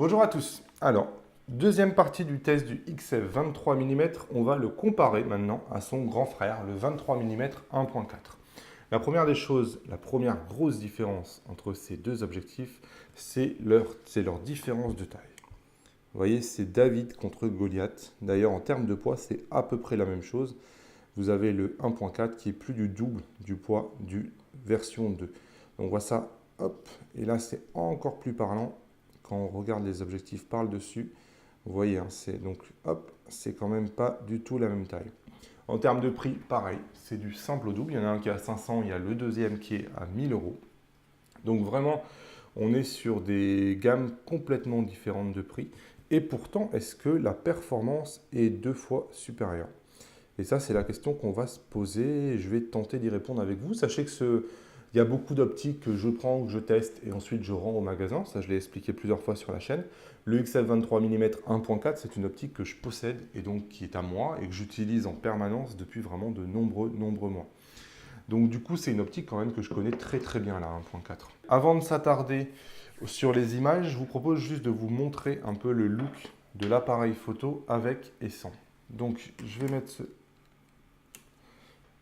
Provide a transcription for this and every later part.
Bonjour à tous. Alors, deuxième partie du test du XF 23 mm, on va le comparer maintenant à son grand frère, le 23 mm 1.4. La première des choses, la première grosse différence entre ces deux objectifs, c'est leur différence de taille. Vous voyez, c'est David contre Goliath. D'ailleurs, en termes de poids, c'est à peu près la même chose. Vous avez le 1.4 qui est plus du double du poids du version 2. Donc, on voit ça, hop, et là, c'est encore plus parlant. Quand on regarde les objectifs par le dessus, vous voyez, hein, c'est quand même pas du tout la même taille. En termes de prix, pareil, c'est du simple au double. Il y en a un qui est à 500, il y a le deuxième qui est à 1000 euros. Donc vraiment, on est sur des gammes complètement différentes de prix. Et pourtant, est-ce que la performance est deux fois supérieure? Et ça, c'est la question qu'on va se poser. Je vais tenter d'y répondre avec vous. Sachez que il y a beaucoup d'optiques que je prends, que je teste et ensuite je rends au magasin. Ça, je l'ai expliqué plusieurs fois sur la chaîne. Le XF 23 mm 1.4, c'est une optique que je possède et donc qui est à moi et que j'utilise en permanence depuis vraiment de nombreux mois. Donc du coup, c'est une optique quand même que je connais très très bien, la 1.4. Avant de s'attarder sur les images, je vous propose juste de vous montrer un peu le look de l'appareil photo avec et sans. Donc je vais mettre ce...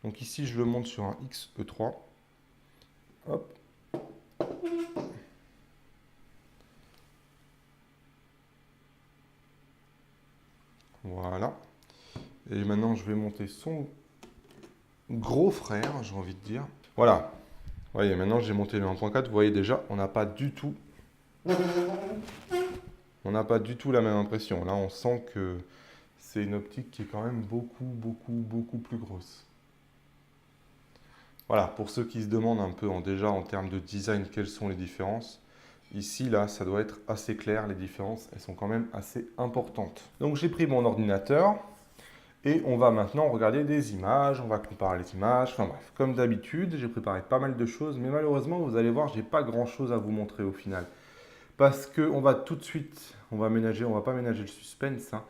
Donc ici, je le monte sur un XE3. Hop. Voilà. Et maintenant, je vais monter son gros frère, j'ai envie de dire. Voilà. Vous voyez, maintenant, j'ai monté le 1.4. Vous voyez déjà, on n'a pas du tout la même impression. Là, on sent que c'est une optique qui est quand même beaucoup plus grosse. Voilà, pour ceux qui se demandent un peu déjà en termes de design, quelles sont les différences. Ici, là, ça doit être assez clair. Les différences, elles sont quand même assez importantes. Donc, j'ai pris mon ordinateur et on va maintenant regarder des images. On va comparer les images. Enfin bref, comme d'habitude, j'ai préparé pas mal de choses. Mais malheureusement, vous allez voir, j'ai pas grand-chose à vous montrer au final. Parce qu'on va tout de suite, on va pas ménager le suspense. Hein.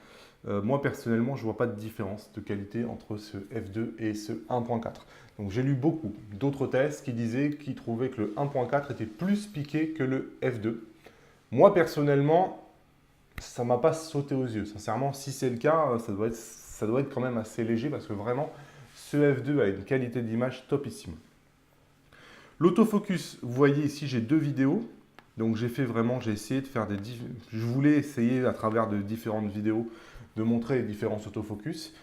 Moi, personnellement, je ne vois pas de différence de qualité entre ce F2 et ce 1.4. Donc, j'ai lu beaucoup d'autres tests qui trouvaient que le 1.4 était plus piqué que le F2. Moi, personnellement, ça ne m'a pas sauté aux yeux. Sincèrement, si c'est le cas, ça doit être quand même assez léger parce que vraiment, ce F2 a une qualité d'image topissime. L'autofocus, vous voyez ici, j'ai deux vidéos. Donc j'ai essayé de faire je voulais essayer à travers de différentes vidéos de montrer les différents autofocus.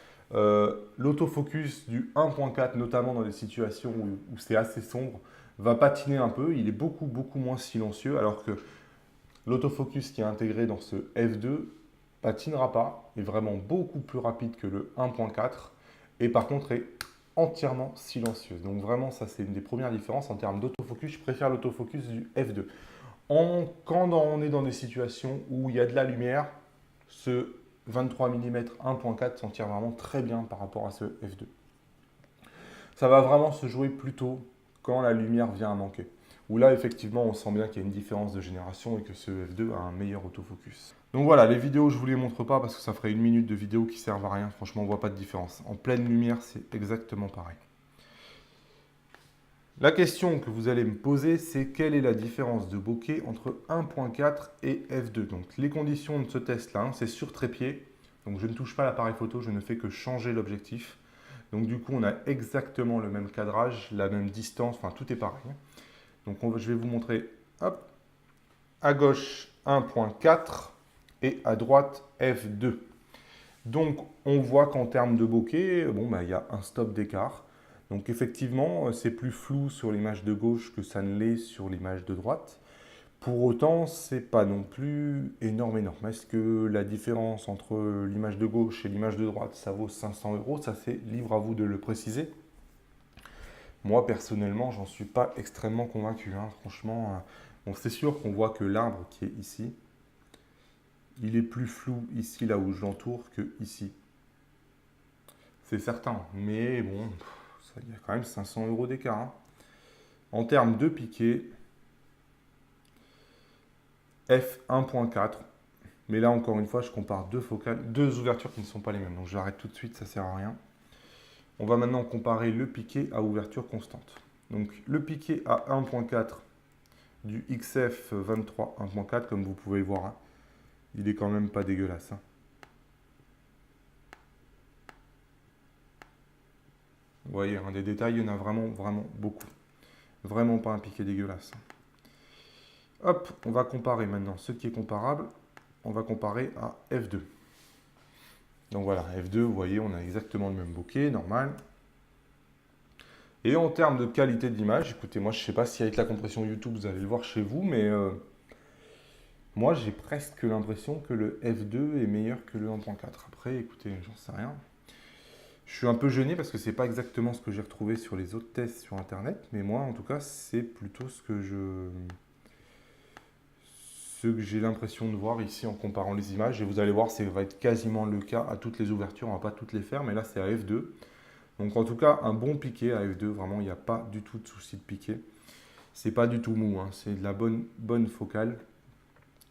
L'autofocus du 1.4, notamment dans des situations où c'est assez sombre, va patiner un peu. Il est beaucoup moins silencieux, alors que l'autofocus qui est intégré dans ce F2 patinera pas, est vraiment beaucoup plus rapide que le 1.4 et par contre est entièrement silencieuse. Donc vraiment, ça c'est une des premières différences en termes d'autofocus. Je préfère l'autofocus du F2. Quand on est dans des situations où il y a de la lumière, ce 23 mm 1.4 s'en tire vraiment très bien par rapport à ce F2. Ça va vraiment se jouer plutôt quand la lumière vient à manquer. Où là, effectivement, on sent bien qu'il y a une différence de génération et que ce F2 a un meilleur autofocus. Donc voilà, les vidéos, je ne vous les montre pas parce que ça ferait 1 minute de vidéo qui ne servent à rien. Franchement, on ne voit pas de différence. En pleine lumière, c'est exactement pareil. La question que vous allez me poser, c'est quelle est la différence de bokeh entre 1.4 et F2. Donc les conditions de ce test-là, hein, c'est sur trépied. Donc je ne touche pas l'appareil photo, je ne fais que changer l'objectif. Donc du coup, on a exactement le même cadrage, la même distance, enfin tout est pareil. Donc je vais vous montrer, hop, à gauche 1.4 et à droite F2. Donc on voit qu'en termes de bokeh, bon, il y a un stop d'écart. Donc effectivement, c'est plus flou sur l'image de gauche que ça ne l'est sur l'image de droite. Pour autant, c'est pas non plus énorme. Est-ce que la différence entre l'image de gauche et l'image de droite, ça vaut 500 euros? Ça, c'est libre à vous de le préciser. Moi, personnellement, j'en suis pas extrêmement convaincu. Hein. Franchement, bon, c'est sûr qu'on voit que l'arbre qui est ici, il est plus flou ici, là où je l'entoure, que ici. C'est certain, mais bon, il y a quand même 500 euros d'écart. Hein. En termes de piqué, F1.4. Mais là, encore une fois, je compare deux focales, deux ouvertures qui ne sont pas les mêmes. Donc, j'arrête tout de suite, ça ne sert à rien. On va maintenant comparer le piqué à ouverture constante. Donc, le piqué à 1.4 du XF 23 1.4, comme vous pouvez voir. Hein. Il est quand même pas dégueulasse, hein. Vous voyez, des détails, il y en a vraiment, vraiment beaucoup. Vraiment pas un piqué dégueulasse. Hop, on va comparer maintenant ce qui est comparable. On va comparer à F2. Donc voilà, F2, vous voyez, on a exactement le même bokeh, normal. Et en termes de qualité de l'image, écoutez, moi je ne sais pas si avec la compression YouTube vous allez le voir chez vous, mais moi j'ai presque l'impression que le F2 est meilleur que le 1.4. Après, écoutez, j'en sais rien. Je suis un peu gêné parce que c'est pas exactement ce que j'ai retrouvé sur les autres tests sur internet, mais moi en tout cas c'est plutôt ce que j'ai l'impression de voir ici en comparant les images. Et vous allez voir, ça va être quasiment le cas à toutes les ouvertures, on va pas toutes les faire, mais là c'est à F2. Donc en tout cas, un bon piqué à F2, vraiment, il n'y a pas du tout de souci de piqué. C'est pas du tout mou, hein, c'est de la bonne focale.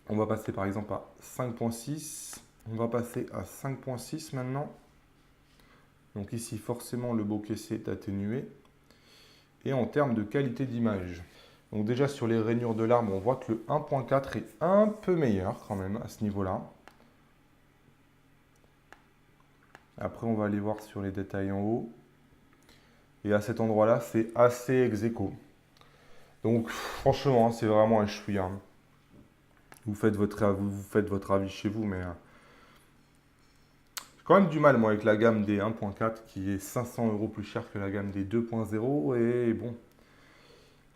On va passer par exemple à 5.6. On va passer à 5.6 maintenant. Donc ici, forcément, le bokeh s'est atténué. Et en termes de qualité d'image, donc déjà sur les rainures de l'arbre, on voit que le 1.4 est un peu meilleur quand même à ce niveau-là. Après, on va aller voir sur les détails en haut. Et à cet endroit-là, c'est assez ex-aequo. Donc, franchement, c'est vraiment un chouïa. Vous faites votre avis chez vous, mais j'ai quand même du mal, moi, avec la gamme des 1.4 qui est 500 € plus cher que la gamme des 2.0. Et bon,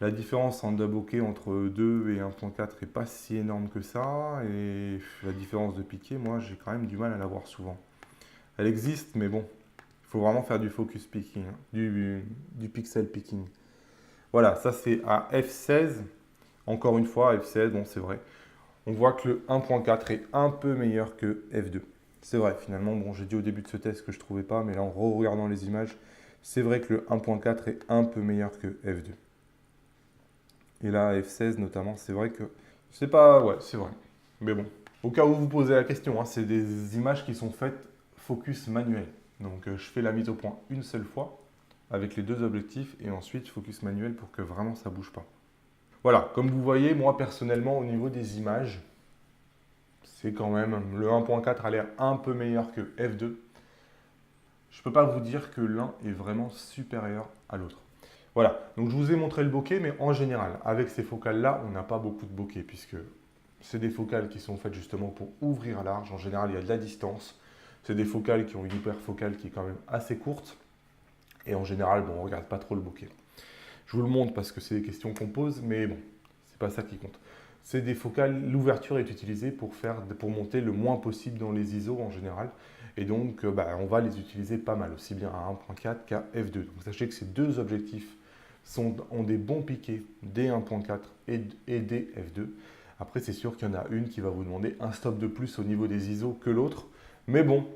la différence en bokeh entre 2 et 1.4 n'est pas si énorme que ça. Et la différence de piqué, moi, j'ai quand même du mal à la voir souvent. Elle existe, mais bon, il faut vraiment faire du focus picking, hein, du pixel picking. Voilà, ça c'est à F16. Encore une fois, F16, bon, c'est vrai. On voit que le 1.4 est un peu meilleur que F2. C'est vrai, finalement, bon, j'ai dit au début de ce test que je ne trouvais pas, mais là, en regardant les images, c'est vrai que le 1.4 est un peu meilleur que F2. Et là, F16 notamment, c'est vrai que c'est pas... Ouais, c'est vrai. Mais bon, au cas où vous posez la question, hein, c'est des images qui sont faites focus manuel. Donc, je fais la mise au point une seule fois avec les deux objectifs et ensuite focus manuel pour que vraiment ça ne bouge pas. Voilà, comme vous voyez, moi personnellement, au niveau des images, c'est quand même, le 1.4 a l'air un peu meilleur que F2. Je ne peux pas vous dire que l'un est vraiment supérieur à l'autre. Voilà, donc je vous ai montré le bokeh, mais en général, avec ces focales-là, on n'a pas beaucoup de bokeh, puisque c'est des focales qui sont faites justement pour ouvrir large. En général, il y a de la distance. C'est des focales qui ont une hyperfocale qui est quand même assez courte. Et en général, bon, on ne regarde pas trop le bokeh. Je vous le montre parce que c'est des questions qu'on pose, mais bon, c'est pas ça qui compte. C'est des focales, l'ouverture est utilisée pour monter le moins possible dans les ISO en général. Et donc, on va les utiliser pas mal, aussi bien à 1.4 qu'à F2. Donc, sachez que ces deux objectifs ont des bons piquets des 1.4 et des F2. Après, c'est sûr qu'il y en a une qui va vous demander un stop de plus au niveau des ISO que l'autre. Mais bon,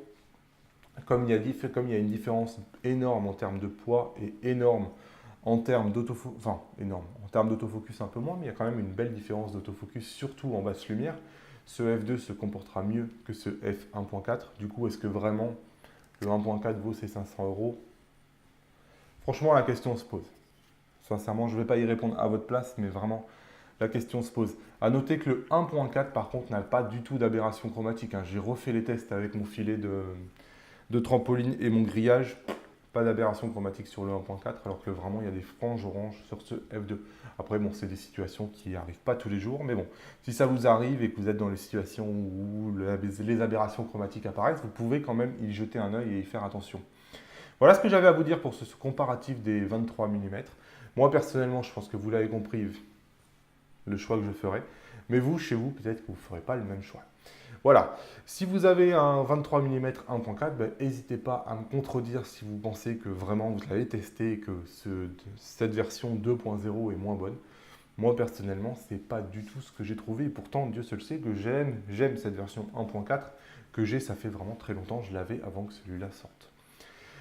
comme il y a une différence énorme en termes de poids et énorme en termes d'autofocus, enfin énorme, en termes d'autofocus un peu moins, mais il y a quand même une belle différence d'autofocus, surtout en basse lumière. Ce F2 se comportera mieux que ce F1.4. Du coup, est-ce que vraiment le 1.4 vaut ses 500 €? Franchement, la question se pose. Sincèrement, je ne vais pas y répondre à votre place, mais vraiment, la question se pose. À noter que le 1.4, par contre, n'a pas du tout d'aberration chromatique, hein. J'ai refait les tests avec mon filet de trampoline et mon grillage. Pas d'aberration chromatique sur le 1.4, alors que vraiment, il y a des franges oranges sur ce F2. Après, bon, c'est des situations qui n'arrivent pas tous les jours, mais bon, si ça vous arrive et que vous êtes dans les situations où les aberrations chromatiques apparaissent, vous pouvez quand même y jeter un œil et y faire attention. Voilà ce que j'avais à vous dire pour ce comparatif des 23 mm. Moi, personnellement, je pense que vous l'avez compris, le choix que je ferai. Mais vous, chez vous, peut-être que vous ne ferez pas le même choix. Voilà, si vous avez un 23 mm 1.4, n'hésitez pas à me contredire si vous pensez que vraiment vous l'avez testé et que cette version 2.0 est moins bonne. Moi personnellement, ce n'est pas du tout ce que j'ai trouvé et pourtant Dieu seul sait que j'aime cette version 1.4 que j'ai, ça fait vraiment très longtemps, je l'avais avant que celui-là sorte.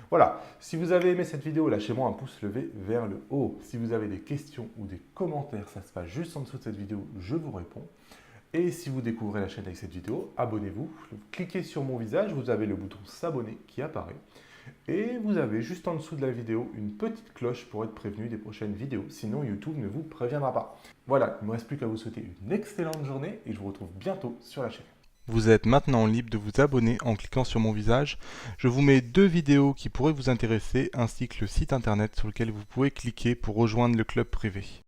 Voilà, si vous avez aimé cette vidéo, lâchez-moi un pouce levé vers le haut. Si vous avez des questions ou des commentaires, ça se passe juste en dessous de cette vidéo, je vous réponds. Et si vous découvrez la chaîne avec cette vidéo, abonnez-vous, cliquez sur mon visage, vous avez le bouton s'abonner qui apparaît. Et vous avez juste en dessous de la vidéo une petite cloche pour être prévenu des prochaines vidéos, sinon YouTube ne vous préviendra pas. Voilà, il ne me reste plus qu'à vous souhaiter une excellente journée et je vous retrouve bientôt sur la chaîne. Vous êtes maintenant libre de vous abonner en cliquant sur mon visage. Je vous mets 2 vidéos qui pourraient vous intéresser ainsi que le site internet sur lequel vous pouvez cliquer pour rejoindre le club privé.